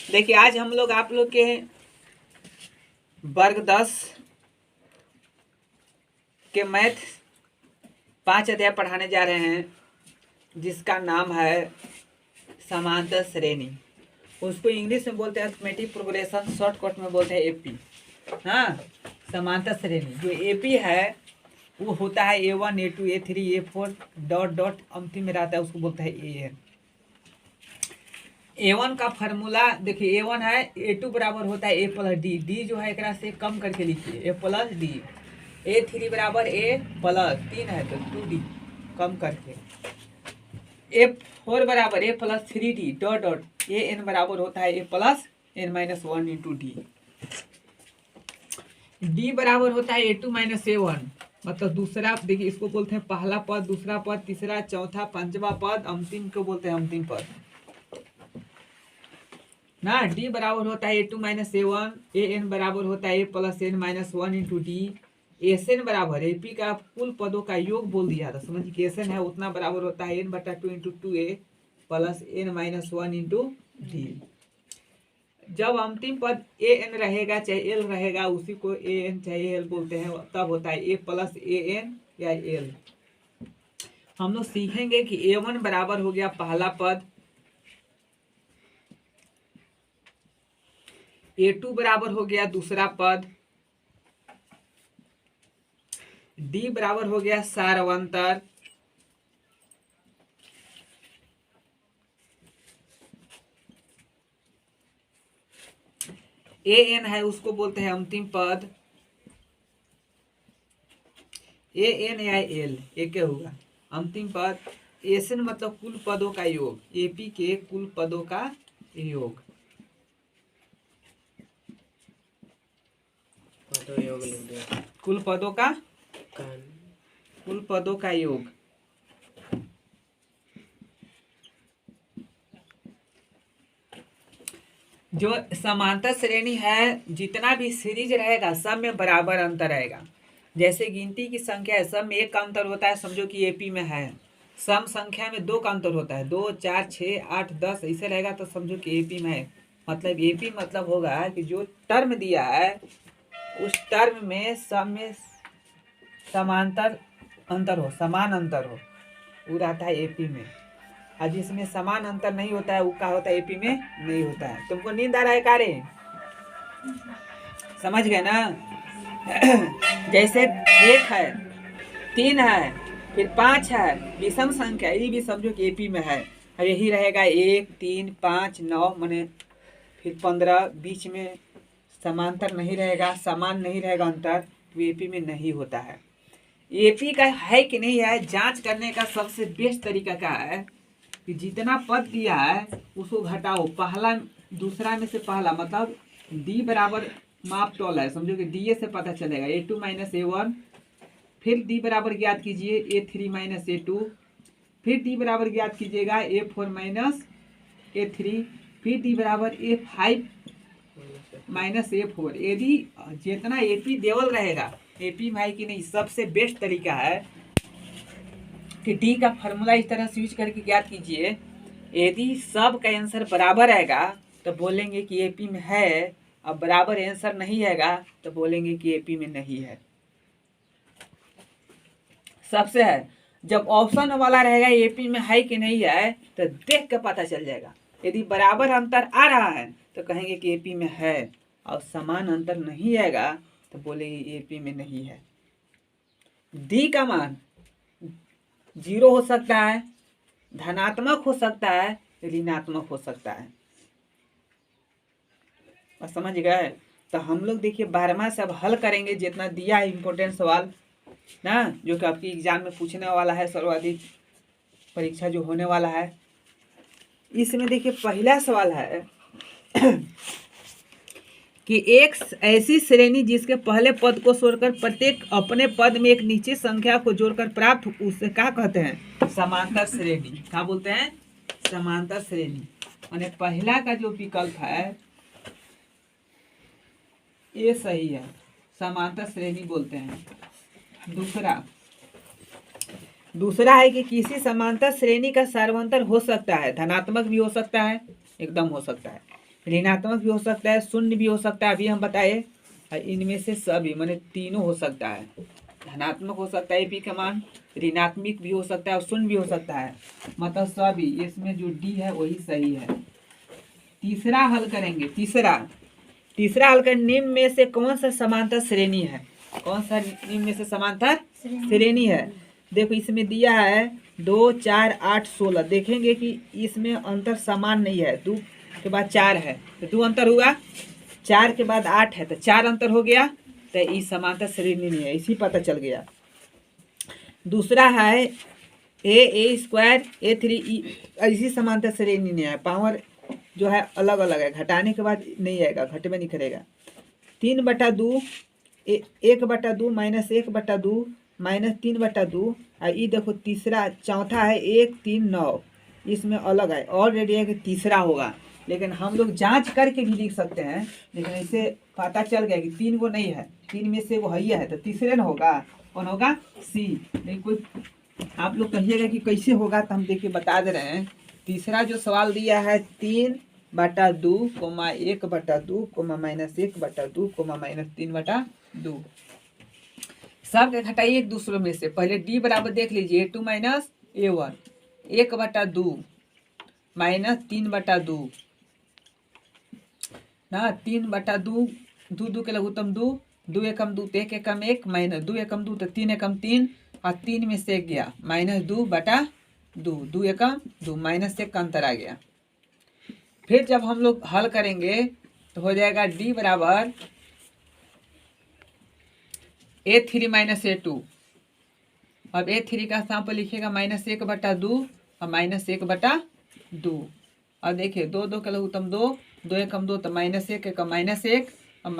देखिए आज हम लोग आप लोग के वर्ग 10 के मैथ 5 अध्याय पढ़ाने जा रहे हैं, जिसका नाम है समांतर श्रेणी। उसको इंग्लिश में बोलते हैं अरिथमेटिक प्रोग्रेशन, शॉर्टकट में बोलते हैं एपी। हाँ, समांतर श्रेणी जो एपी है वो होता है A1 A2 A3 A4 dot dot अंतिम में रहता है, उसको बोलते हैं AN। A1 का फार्मूला देखिए, A1 है A2 बराबर होता है A प्लस डी। डी जो है एक से कम करके लिखिए A प्लस डी। A3 बराबर A प्लस 3 है तो 2D कम करके। A4 बराबर A plus 3D dot dot AN बराबर होता है A plus N minus 1 into D. D बराबर होता है A2 माइनस A1, मतलब दूसरा, देखिए इसको बोलते हैं पहला पद, दूसरा पद, तीसरा, चौथा, पांचवा पद, अंतिम को बोलते हैं अंतिम पद ना। डी बराबर होता है A2 माइनस A1। AN बराबर होता है A plus N minus 1 into D. SN बराबर AP का कुल पदों का योग बोल दिया था, समझिए कि SN है उतना बराबर होता है N बटा 2 into 2A plus N minus 1 into D. जब अंतिम पद AN रहेगा चाहे L रहेगा, उसी को AN चाहे L बोलते हैं, तब होता है A प्लस AN या L। हम लोग सीखेंगे कि A1 बराबर हो गया पहला पद, A2 बराबर हो गया दूसरा पद, D बराबर हो गया सारवंतर, AN है उसको बोलते हैं अंतिम पद, AN या L एक होगा अंतिम पद। SN मतलब कुल पदों का योग, AP के कुल पदों का योग। कुल पदों का योग। जो समांतर श्रेणी है, जितना भी सीरीज रहेगा सब में बराबर अंतर रहेगा। जैसे गिनती की संख्या है, सब में 1 का अंतर होता है, समझो कि एपी में है। सम संख्या में 2 का अंतर होता है, 2 4 6 8 10 ऐसे रहेगा तो समझो कि एपी में है। मतलब एपी मतलब होगा कि जो टर्म दिया है उस टर्म में सब में समांतर अंतर हो, समान अंतर हो, वो रहता है एपी में। और जिसमें समान अंतर नहीं होता है वो क्या होता है, एपी में नहीं होता है। तुमको नींद आ रहा है कार्य, समझ गए ना? जैसे 1 है, 3 है, फिर 5 है, विषम संख्या, ये भी समझो कि एपी में है। और यही रहेगा 1 3 5 9 माने फिर 15, बीच में समांतर नहीं रहेगा, समान नहीं रहेगा अंतर, तो एपी में नहीं होता है। एपी का है कि नहीं है जांच करने का सबसे बेस्ट तरीका क्या है कि जितना पद दिया है उसको घटाओ, पहला दूसरा में से पहला, मतलब डी बराबर माप तोल है, समझो कि डी से पता चलेगा A2 माइनस A1, फिर डी बराबर ज्ञात कीजिए A3 माइनस A2, फिर डी बराबर ज्ञात कीजिएगा A4 माइनस A3, फिर डी बराबर A5 माइनस A4। यदि जितना एपी देवल रहेगा, एपी में है कि नहीं, सबसे बेस्ट तरीका है कि डी का फार्मूला इस तरह से यूज करके ज्ञात कीजिए। यदि सब का आंसर बराबर रहेगा तो बोलेंगे कि एपी में है, अब बराबर आंसर नहीं हैगा तो बोलेंगे कि एपी में नहीं है। सबसे है जब ऑप्शन वाला रहेगा एपी में है कि नहीं है तो देख के पता चल जाएगा। यदि बराबर अंतर आ रहा है तो कहेंगे कि एपी में है, और समान अंतर नहीं आएगा तो बोलेंगे एपी में नहीं है। डी का मान 0 हो सकता है, धनात्मक हो सकता है, ऋणात्मक हो सकता है। और समझ गए? तो हम लोग देखिए 12वां से अब हल करेंगे जितना दिया है इम्पोर्टेंट सवाल ना, जो कि आपकी एग्जाम में पूछने वाला है, सर्वाधिक परीक्षा जो होने वाला है। इसमें देखिए पहला सवाल है कि एक ऐसी श्रेणी जिसके पहले पद को छोड़कर प्रत्येक अपने पद में एक निश्चित संख्या को जोड़कर प्राप्त, उसे क्या कहते हैं? समांतर श्रेणी। क्या बोलते हैं? समांतर श्रेणी। माने पहला का जो विकल्प है ये सही है, समांतर श्रेणी बोलते हैं। दूसरा है कि किसी समांतर श्रेणी का सार्वंतर हो सकता है, धनात्मक भी हो सकता है, एकदम हो सकता है। ऋणात्मक भी हो सकता है, शून्य भी हो सकता है, अभी हम बताए। इनमें से सभी माने तीनों हो सकता है। धनात्मक हो सकता है एपी का मान, ऋणात्मक भी हो सकता है और शून्य भी हो सकता है, मतलब सभी। इसमें जो डी है वही सही है। तीसरा हल करेंगे। तीसरा हल कर निम्न में से कौन सा समांतर श्रेणी है? कौन सा निम्न में से समांतर श्रेणी है? देखो इसमें दिया है 2, 4, 8, 16। देखेंगे कि इसमें अंतर समान नहीं है। 2 के बाद 4 है तो 2 अंतर हुआ, 4 के बाद 8 है तो 4 अंतर हो गया, तो इस समांतर श्रेणी नहीं है, इसी पता चल गया। दूसरा है ए स्क्वायर A3 इसी समांतर श्रेणी नहीं है। पावर जो है अलग अलग है, घटाने के बाद नहीं आएगा, घटवे नहीं करेगा। 3/2 1/2 -1/2 -3/2। और ये देखो तीसरा चौथा है 1, 3, 9, इसमें अलग है। ऑलरेडी है कि तीसरा होगा, लेकिन हम लोग जांच करके भी लिख सकते हैं। लेकिन इसे पता चल गया कि 3 वो नहीं है, 3 में से वो है तो तीसरे न होगा। कौन होगा? सी। लेकिन कोई आप लोग कहिएगा कि कैसे होगा, तो हम देखिए बता दे रहे हैं। तीसरा जो सवाल दिया है 3/2, 1/2, -1/2, -3/2। सब के घटाइए एक दूसरे में से। पहले डी बराबर देख लीजिए, A2 - A1, 1/2 -3/2 ना, 3/2, 2 के लघुत्तम 2, 2 एकम 2 तो 1 एकम 1, -2 एकम 2 तो 3 एकम 3, और 3 में से 1 गया, -2/2, 2 एकम 2, -1 का अंतर आ गया। फिर जब हम लोग हल करेंगे तो हो जाएगा डी बराबर A3 - A2। अब A3 का स्थान पर लिखिएगा -1/2 और -1/2। और देखिए 2 2 के लघुत्तम 2, 2 एकम 2 तो -1 एकम -1, और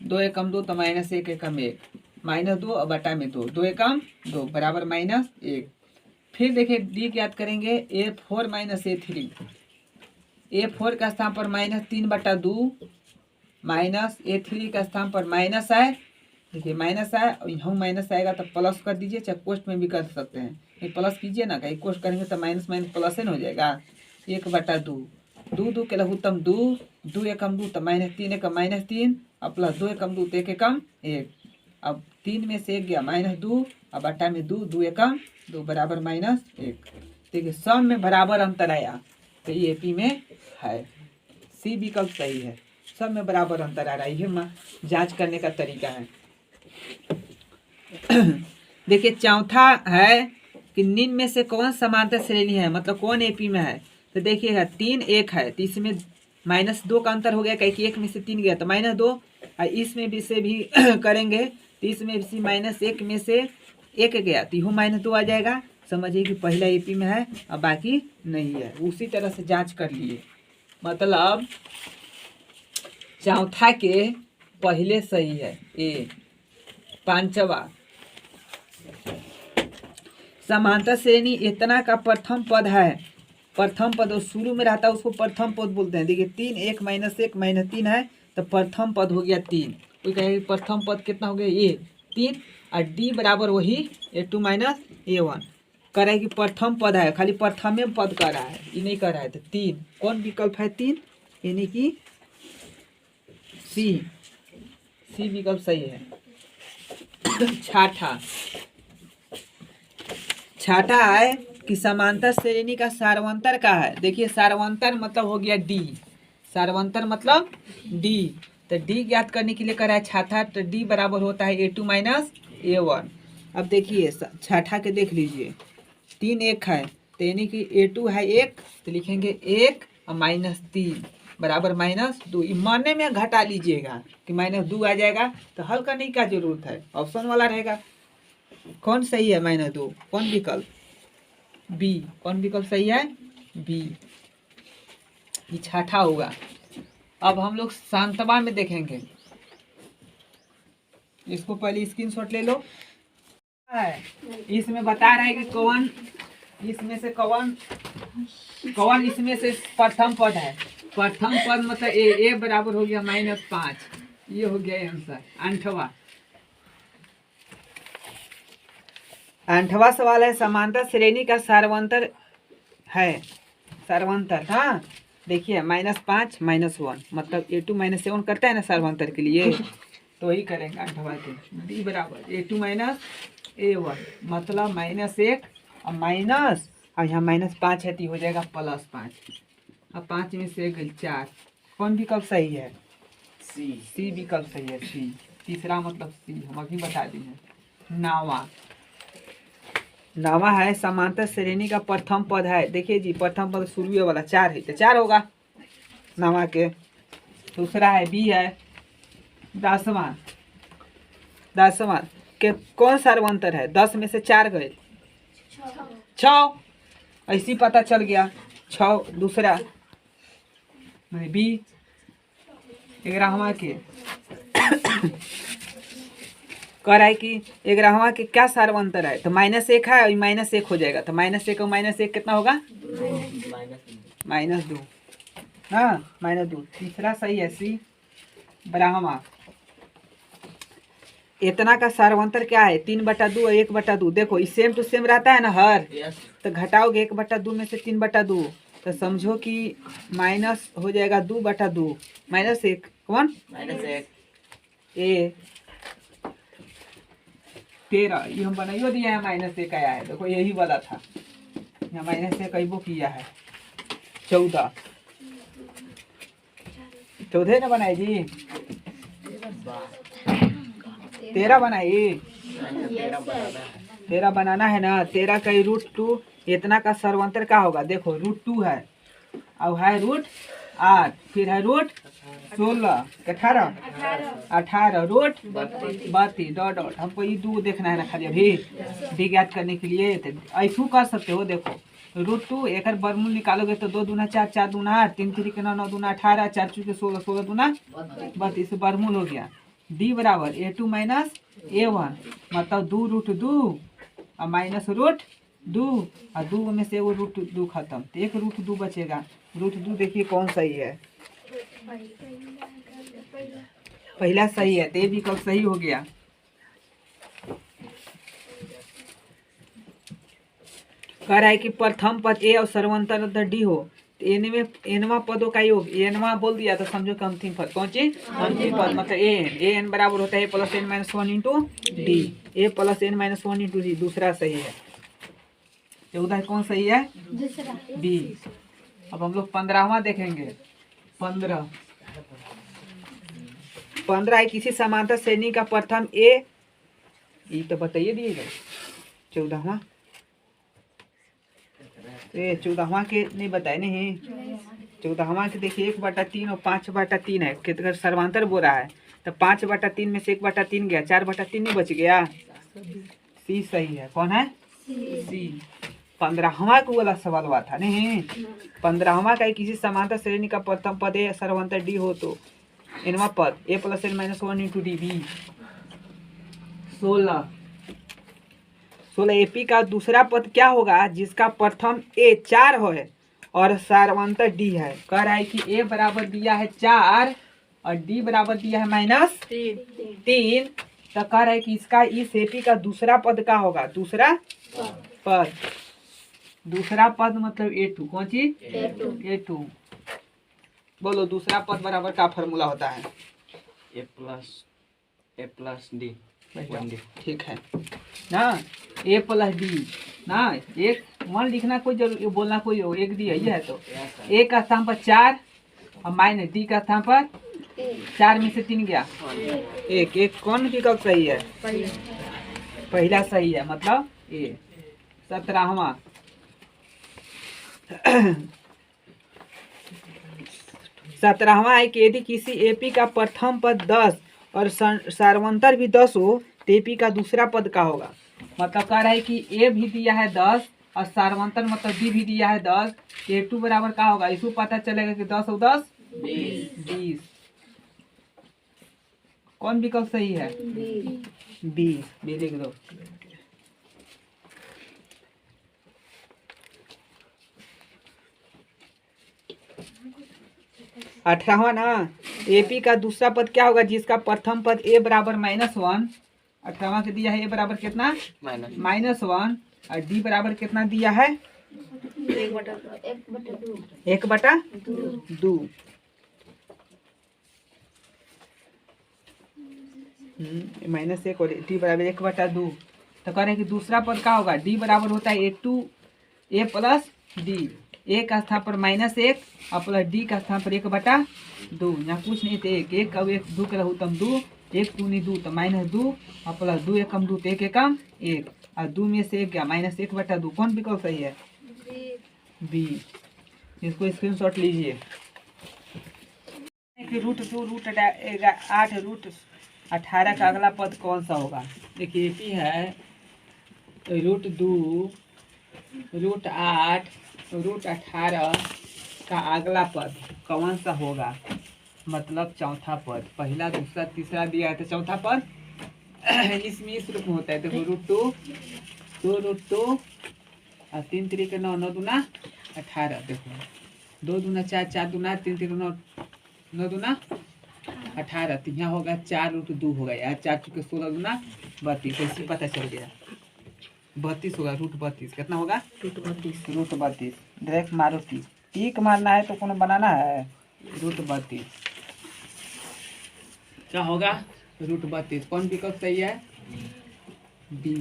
-2 एकम 2 तो -1 एकम 1, -2 और बटा में 2, 2 एकम 2 बराबर -1। फिर देखिए डी ज्ञात करेंगे, A4 - A3। A4 का स्थान पर -3/2, -A3 का स्थान पर माइनस है। देखिए माइनस है, यहाँ माइनस आएगा तो प्लस कर दीजिए, चाहे कोष्ट में भी कर सकते हैं। ये प्लस कीजिए ना, कहीं कोष्ट करेंगे तो माइनस प्लस ही हो जाएगा। 1/2, 2 2 के लघुत्तम 2, 2 एकम 2 तो -3 एकम -3, और प्लस 2 एकम 2 तो 1 एकम 1। अब 3 में से 1 गया -2, और बटा में 2, 2 एकम 2 बराबर -1। देखिए सब में बराबर अंतर आया, तो ये एपी में है। सी विकल्प सही है, सब में बराबर अंतर आ रहा है। ये जांच करने का तरीका है। देखिए चौथा है कि निम्न में से कौन समांतर श्रेणी है, मतलब कौन एपी में है। तो देखिएगा 3 1 है तो इसमें -2 का अंतर हो गया, कहीं 1 में से 3 गया तो -2, और इसमें भी से भी करेंगे तो इसमें भी -1 में से 1 गया तो यू -2 आ जाएगा। समझिए कि पहला एपी में है और बाकी नहीं है। उसी तरह से जांच कर लिए, मतलब चौथा के पहले सही है ए। पांचवा समांतर श्रेणी इतना का प्रथम पद है। प्रथम पद शुरू में रहता है उसको प्रथम पद बोलते हैं। देखिए 3 1 -1 -3 है तो प्रथम पद हो गया 3। कोई कहेगा प्रथम पद कितना हो गया, ये 3, और डी बराबर वही A2 - A1। कह रहा है कि प्रथम पद है, खाली प्रथम पद कह रहा है, ये नहीं कह रहा है। तो 3 कौन विकल्प है? 3 यानी कि सी विकल्प सही है। छठा है कि समांतर श्रेणी का सार्वंतर का है। देखिए सार्वंतर मतलब हो गया डी, सार्वंतर मतलब डी। तो डी ज्ञात करने के लिए कह रहा है छठा, तो डी बराबर होता है A2 - A1। अब देखिए छठा के देख लीजिए, 3 1 है तो यानी कि A2 है 1 तो लिखेंगे 1 और -3 बराबर -2। मानने में घटा लीजिएगा कि -2 आ जाएगा, तो हल करने की क्या जरूरत है, ऑप्शन वाला रहेगा। कौन सही है? -2 कौन विकल्प? बी। कौन विकल्प सही है? बी। ये छठा होगा। अब हम लोग शांतवा में देखेंगे, इसको पहले स्क्रीनशॉट ले लो। इसमें बता रहा है कि कौन इसमें से कौन इसमें से प्रथम पद है। प्रथम पद मतलब ए बराबर हो गया -5। ये हो गया आंसर। आठवां सवाल है समांतर श्रेणी का सार्वंतर है। सार्वंतर, हाँ देखिए -5 -1 मतलब A2 - A1 करता है ना सर्वांतर के लिए, तो वही करेंगे 8 के D बराबर A2 - A1 मतलब -1 और माइनस और यहाँ -5 है तो हो जाएगा +5। अब 5 में से 4, कौन विकल्प सही है? सी विकल्प सही है, सी तीसरा मतलब सी हम अभी बता दिए। नावा, नावा है समांतर श्रेणी का प्रथम पद है। देखिए जी प्रथम पद शुरू वाला 4 है तो 4 होगा नावा के। दूसरा है बी है दसवां, दसवां के कौन सर्वांतर है? 10 में से 4 गए 6, ऐसी पता चल गया 6। दूसरा बी 11वां के कह रहा है कि 11वां के क्या सर्वांतर है? तो -1 है और -1 हो जाएगा तो -1 और -1 कितना होगा? -2। हाँ -2। तीसरा सही है सी ब्राह्मा। इतना का सर्वांतर क्या है? 3/2 और 1/2। देखो इस सेम टू सेम रहता है ना हर, तो घटाओगे 1/2 में से 3/2 तो समझो कि माइनस हो जाएगा 2/2 -1 कौन? ए 13 ये हम बनाइयो दिया है -1 आया है। देखो यही वाला था, यहाँ -1 कैबो किया है। 14 ना बनाई जी, 13 बनाई, 13 बनाना है ना। 13 का √2 इतना का सर्वांतर क्या होगा? देखो √2 है और है √8 फिर है √16 18 √32 डॉट हमको ये 2 देखना है ना खाली अभी डी ज्ञात करने के लिए। तो ऐसू कर सकते हो। देखो √2 एक वर्गमूल निकालोगे तो 2 दूना 4 4 दूना 8 3 3 के 9 9 दूना 18 4 चूके 16 16 दूना 32 वर्गमूल हो गया। D बराबर A2 - A1 मतलब 2√2 और -√2 और 2 में से वो √2 खत्म तो एक √2 बचेगा। √2 देखिए कौन सही है? पहला सही है तो ये विकल्प सही हो गया। कह रहा है कि प्रथम पद A और सर्वांतर D हो तो एनवा पदों का योग, एनवा बोल दिया तो समझो कि अंतिम पद। कौन चीज? अंतिम पद मतलब एन बराबर होता है A + n - 1 × D। A + n - 1 × D दूसरा सही है। 14 कौन सही है? बी। अब हम लोग 15वां देखेंगे। 15 है किसी समांतर श्रेणी का प्रथम ए, ये तो बताइए दिएगा। 14वां 14वां के नहीं बताए नहीं। 14वां के देखिए 1/3 और 5/3 है। कितना सर्वांतर बोल रहा है तो 5/3 में से 1/3 गया 4/3 नहीं बच गया। सी सही है। कौन है? सी। 15वां को वाला सवाल हुआ था नहीं। 15वां का किसी समांतर श्रेणी का प्रथम पद ए सर्वांतर डी हो तो एनवा पद A + n - 1 × D B. 16 AP का दूसरा पद क्या होगा जिसका प्रथम A 4 हो है और सर्वांतर D है। कह रहा है कि A बराबर दिया है 4 और D बराबर दिया है -3 तो कह रहा है कि इसका इस AP का दूसरा पद क्या होगा? दूसरा पद, दूसरा पद मतलब A2। कौन चीज? A2। बोलो दूसरा पद बराबर का फॉर्मूला होता है? A + D 1D। ठीक है ना। A + D ना, एक 1 लिखना कोई जरूरी बोलना कोई हो, एक दी है तो A का स्थान पर 4 और -D का स्थान पर 4 में से 3 गया एक कौन विकल्प सही है? पहला सही है मतलब A। 17वां 17वां है कि यदि किसी एपी का प्रथम पद 10 और सर्वांतर भी 10 हो तो एपी का दूसरा पद का होगा। मतलब कह रहा है कि ए भी दिया है 10 और सर्वांतर मतलब डी भी दिया है 10 तो A2 बराबर का होगा? इसको पता चलेगा कि 10 और 10 20। कौन विकल्प सही है? बी। बी लिख दो। अठारहवां ना, एपी का दूसरा पद क्या होगा जिसका प्रथम पद A बराबर -1। 18वां के दिया है A बराबर कितना? -1 और D बराबर कितना दिया है? एक बटा दो। -1 और डी बराबर 1/2। तो कह रहे हैं कि दूसरा पद क्या होगा, डी बराबर होता है a प्लस डी। ए का स्थान पर -1 और प्लस डी का स्थान पर 1/2। यहाँ कुछ नहीं थे, एक और एक दो के रहू तम 2, 1 दूनी 2 तो -2 और प्लस 2 एकम 2 तो 1 एकम 1 और 2 में से 1 गया -1/2। कौन विकल्प सही है, बी। इसको स्क्रीनशॉट लीजिए। √2 √8 √18 का अगला पद कौन सा होगा। देखिए पी है √2 √8 √18 का अगला पद कौन सा होगा, मतलब चौथा पद। पहला दूसरा तीसरा दिया है तो चौथा पद इसमें इस रूप में होता है। देखो √2 2 √2 और 3 3 के 9 9 दूना 18। देखो 2 दूना 4 4 दूना 3 3 9 9 दूना 18। तो यहाँ होगा 4√2 होगा यार, 4 चुके 16 दूना 32। ऐसे पता चल गया 32 होगा, √32 कितना होगा, √32। डायरेक्ट मारो टीक मारना है तो कौन बनाना है, √32 क्या होगा, √32। कौन विकल्प सही है, बी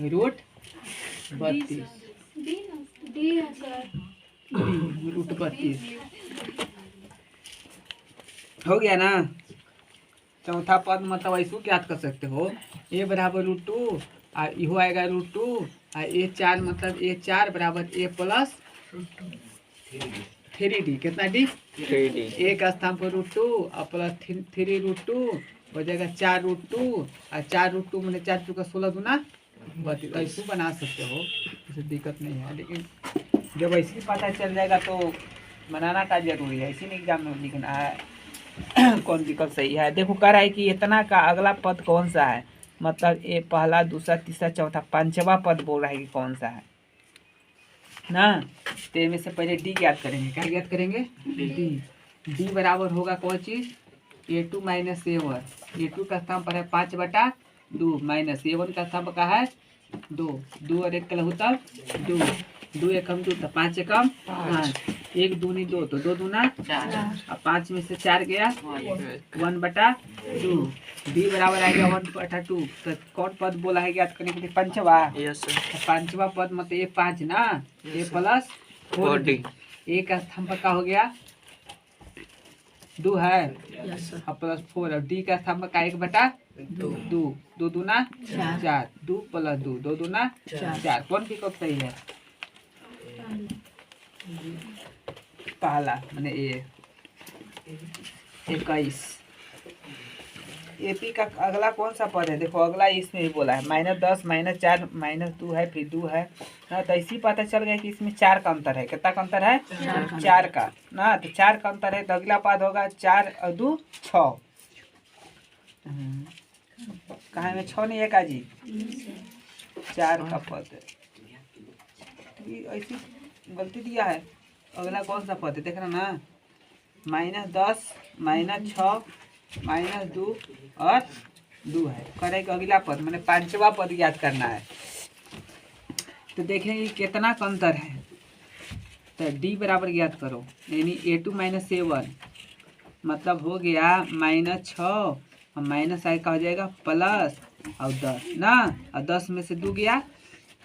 √32। √32 हो गया ना। चौथा पद मतलब ऐसे ज्ञात कर सकते हो, a बराबर √2 और इहो आएगा √2 और a4 मतलब a4 बराबर a प्लस 3d। कितना डी, 3D। a का स्थान पर √2 और प्लस 3√2 हो जाएगा 4√2 और 4√2 मैंने 4 चुका 16 दूना 32। ऐसे बना सकते हो, ऐसे दिक्कत नहीं है। लेकिन जब ऐसे पता चल जाएगा तो बनाना का जरूरी है, इसी एग्जाम में लिखना है कौन विकल्प सही है। देखो कह रहा है कि इतना का अगला पद कौन सा है, मतलब ये पहला दूसरा तीसरा चौथा पांचवा पद बोल रहा है कि कौन सा है ना। तो इनमें से पहले डी ज्ञात करेंगे। क्या ज्ञात करेंगे, डी बराबर होगा कौन चीज, a2 - a1। a2 का स्थान पर है 5/2 माइनस a1 का स्थान पर का है 2 2 और 1 का लहू तब 2 2 एकम 2 तो 5 एकम 5 1 दूनी 2 तो 2 दूना 4 और 5 में से 4 गया 1/2। डी बराबर आएगा 1/2। तो कौन पद बोला है ज्ञात करने के लिए, पंचवा। तो पांचवा पद मतलब ये 5 ना, a प्लस 4d। ए का स्थान पर का हो गया 2 है और प्लस 4 और डी का स्थान पर का 1/2 2 दूना 4 2 प्लस 2 2 दूना 4। कौन विकल्प सही है, पहला मैंने ए 21। एपी का अगला कौन सा पद है, देखो अगला इसमें ही बोला है -10 -4 -2 है फिर 2 है ना। तो इसी पता चल गया कि इसमें 4 का अंतर है। कितना का अंतर है, 4 का ना। तो 4 का अंतर है तो अगला पद होगा 4 और 2 6। कहाँ में 6 नहीं है काजी, 4 का पद ऐसी गलती दिया है। अगला कौन सा पद है देख रहा ना, -10 -6 -2 और 2 है। करे कि अगला पद मैंने पांचवा पद याद करना है। तो देखें कितना का अंतर है, तो डी बराबर याद करो, यानी a2 - a1 मतलब हो गया -6 और माइनस आई का हो जाएगा प्लस और 10 ना, और 10 में से 2 गया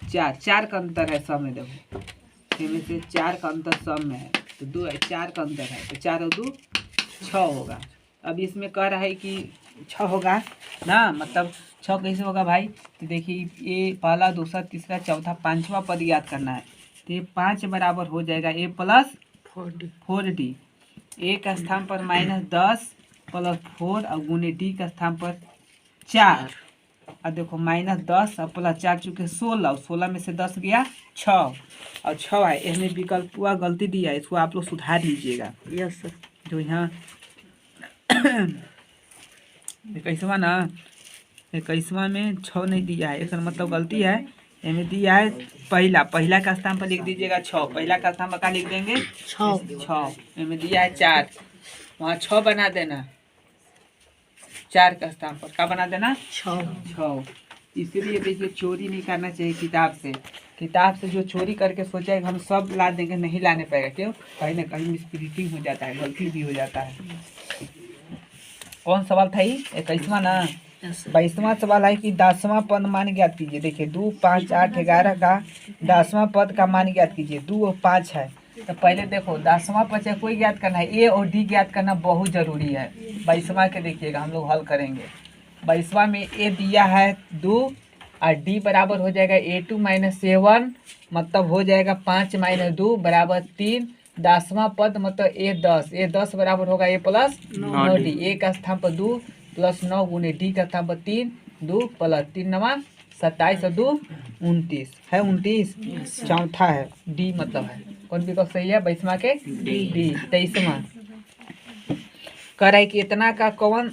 4 4 का अंतर है सब में। देखो इनमें से 4 का अंतर सब में है तो 2 है, 4 का अंतर है तो 4 और 2 6 होगा। अब इसमें कह रहा है कि 6 होगा ना, मतलब 6 कैसे होगा भाई, तो देखिए ये पहला दूसरा तीसरा चौथा पांचवा पद याद करना है। तो ये 5 बराबर हो जाएगा a प्लस 4d। ए का स्थान पर -10 प्लस 4 और गुने डी का स्थान पर 4 और देखो -10 और प्लस 4 चुके 16 और 16 में से 10 गया 6 और 6 है। इसमें विकल्प हुआ गलती दिया है, इसको आप लोग सुधार लीजिएगा। Yes sir. जो यहाँ 21वां ना, 21वां में 6 नहीं दिया है, इसका मतलब गलती है। इसमें दिया है पहला का स्थान पर लिख दीजिएगा 6, पहला का स्थान पर क्या लिख देंगे 6। इसमें दिया है 4, वहाँ 6 बना देना, 4 का स्थान पर क्या बना देना 6। इसीलिए देखिए चोरी नहीं करना चाहिए किताब से। किताब से जो चोरी करके सोचेगा हम सब ला देंगे, नहीं लाने पाएगा। क्यों? कहीं ना कहीं मिसप्रिंटिंग हो जाता है, गलती भी हो जाता है। कौन सवाल था ये? 21वां ना। 22वां सवाल है कि 10वां पद मान ज्ञात कीजिए। देखिए 2, 5, 8, 11 का 10वां पद का मान ज्ञात कीजिए। 2 और 5 है, तो पहले देखो 10वां पद से कोई ज्ञात करना है, ए और डी ज्ञात करना बहुत जरूरी है। 22वां के देखिएगा हम लोग हल करेंगे। 22वां में ए दिया है 2 और डी बराबर हो जाएगा A2 - A1, मतलब हो जाएगा 5 - 2 बराबर 3। 10वां पद मतलब A10 बराबर होगा A प्लस 9D। ए का स्थान पर 2 + 9 गुने डी का स्थान पर 3, 2 + 3 9 27 और 2 29 है। 29 चौथा है, डी मतलब है। कौन विकल्प सही है 22वां के? डी। 23वां कर है कि इतना का कौन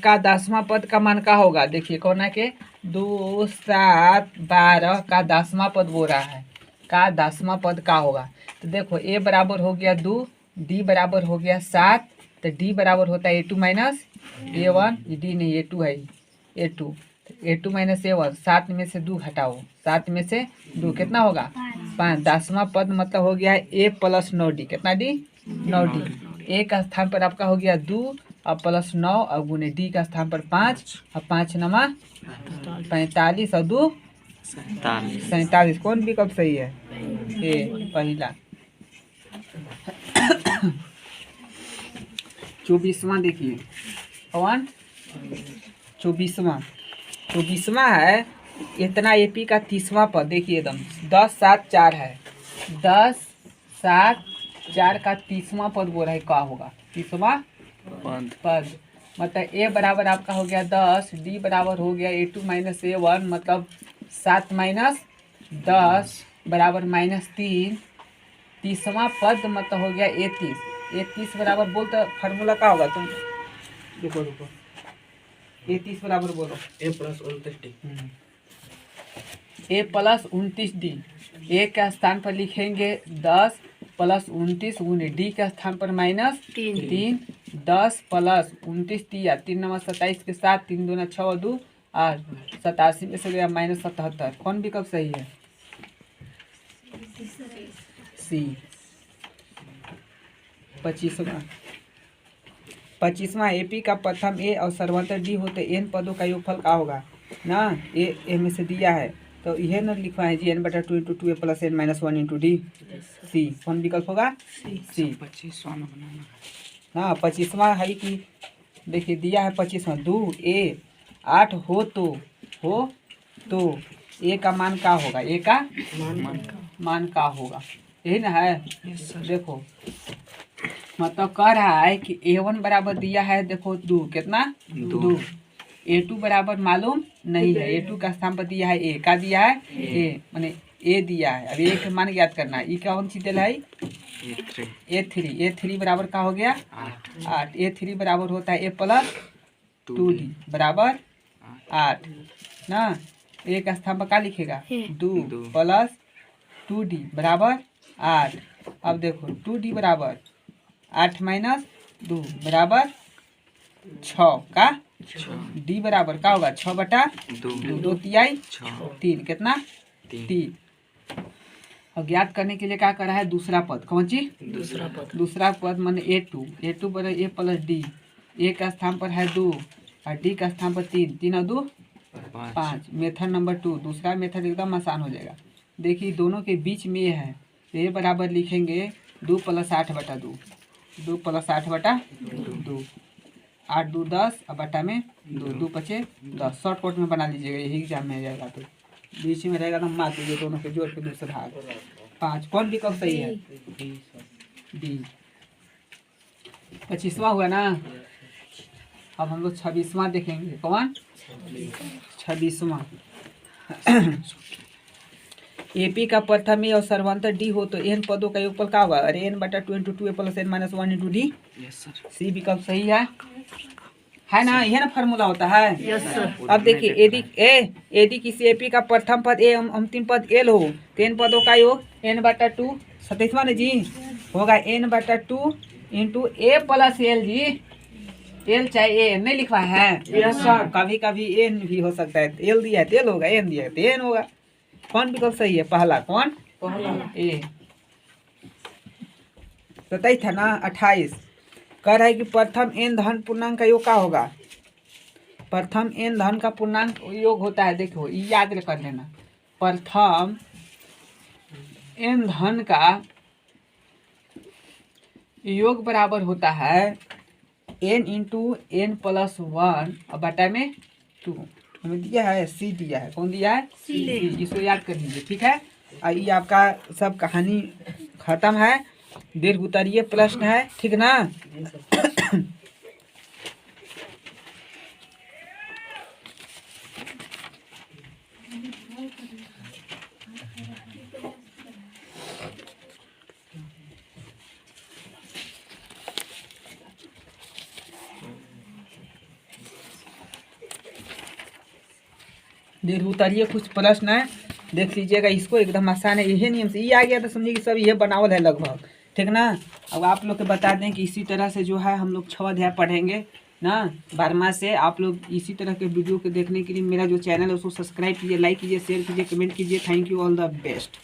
का 10वां पद का मान का होगा। देखिए कौन है के 2, 7, 12 का 10वां पद बोल रहा है, का 10वां पद का होगा। तो देखो ए बराबर हो गया 2, डी बराबर हो गया 7, तो डी बराबर होता है A2 - A1। ये डी नहीं A2 है, A2। A2 - A1, 7 में से 2 हटाओ, 7 में से 2 कितना होगा? 5। 10वां पद मतलब हो गया A + 9D। कितना डी? 9D। ए का स्थान पर आपका हो गया 2 और + 9 और गुने डी का स्थान पर 5 और 5 9 45 और 2 47। कौन विकल्प सही है? ए पहला। 24वां देखिए कौन? 24वां है इतना एपी का 30वां पद। देखिए एकदम 10, 7, 4 है। 10, 7, 4 का 30वां पद बोल रहा है, क्या होगा 30वां पद? मतलब ए बराबर आपका हो गया 10, डी बराबर हो गया A2 - A1, मतलब 7 - 10 बराबर -3। 30वां पद मतलब हो गया A30। A30 बराबर बोल तो फार्मूला क्या होगा? तुम रुको A30 बराबर बोलो। A + 29D। A + 29D। ए के स्थान पर लिखेंगे 10 + 29 गुने डी के स्थान पर -3। 10 + 29 दिया, 3 9 27 के साथ 3 दूना 6 और 2 8, 87 में से गया -77। कौन विकल्प सही है? सी। 25वां एपी का प्रथम ए और सर्वांतर डी होते एन पदों का योगफल का होगा ना। ए में से दिया है तो यह न लिखवा है जी n/2 × 2a + n - 1 × d। सी। कौन विकल्प होगा? सी। 25वां बनाना। हाँ 25वां है कि देखिए दिया है 25वां 2 a 8 हो तो ए का मान का होगा? ए का मान का होगा, यही ना है। देखो मतलब कह रहा है कि A1 बराबर दिया है, देखो 2 कितना 2। A2 बराबर मालूम नहीं है, A2 का स्थान पर दिया है A। का दिया है A, माने A दिया है। अब A का मान ज्ञात करना है। ई कौन सी दिला है? A3 बराबर का हो गया 8। A3 बराबर होता है A + 2D बराबर 8 ना। ए का स्थान पर क्या लिखेगा? 2 + 2D बराबर 8। अब देखो 2D बराबर 8 - 2 बराबर 6 का डी बराबर का होगा 6/2। 2 तिहाई 3 कितना 3। और ज्ञात करने के लिए क्या करा है? दूसरा पद। कौन सी? दूसरा पद माने A2 बराबर A + D। ए का स्थान पर है 2 और डी का स्थान पर 3, 3 और 2 5। मेथड नंबर 2, दूसरा मेथड एकदम आसान हो जाएगा। देखिए दोनों के बीच में ये है, ए बराबर लिखेंगे 2 + 8/2। 2 + 8/2, 8 2 10 और बटा में 2, 2 5 10। शॉर्टकट में बना लीजिएगा, यही एग्जाम में आ जाएगा। तो बीच में रहेगा तो मार दीजिए, दोनों के जोड़ के दूसरा भाग 5। कौन विकल्प सही है? डी। 25वां हुआ ना। अब हम लोग 26वां देखेंगे। कौन? 26वां। एपी का प्रथम ए और सर्वांतर डी हो तो एन पदों का योगफल क्या होगा? अरे n/2 × 2a + n - 1 × d। सी विकल्प सही है ना। यह ना फार्मूला होता है। अब देखिए यदि किसी एपी का प्रथम पद ए अंतिम पद एल हो तो एन पदों का योग n/2 27वां ने जी होगा n/2 × a + l ji. L चाहे एन नहीं लिखवा है? Yes, sir. कभी कभी एन भी हो सकता है। एल दिया है तो एल होगा, एन दिया है तो एन होगा। कौन विकल्प सही है? पहला कौन? पहला ए। 27 था ना। 28 कह रहा है कि प्रथम एन धन पूर्णांक का योग क्या होगा? प्रथम एन धन का पूर्णांक योग होता है, देखो ये याद कर लेना। प्रथम एन धन का योग बराबर होता है एन इंटू एन प्लस 1 और बटा में 2। हमें दिया है सी दिया है। कौन दिया है? सी। इसको याद कर लीजिए, ठीक है। और ये आपका सब कहानी खत्म है। दीर्घ उत्तरीय प्रश्न है, ठीक ना। जी सर। दीर्घ उत्तरीय कुछ प्रश्न है, देख लीजिएगा। इसको एकदम आसान है, यही नियम से ये आ गया तो समझिए कि सब ये बनावल है लगभग, ठीक ना। अब आप लोग को बता दें कि इसी तरह से जो है हम लोग 6 अध्याय पढ़ेंगे ना 12वां से। आप लोग इसी तरह के वीडियो को देखने के लिए मेरा जो चैनल है उसको सब्सक्राइब कीजिए, लाइक कीजिए, शेयर कीजिए, कमेंट कीजिए। Thank you, all the best.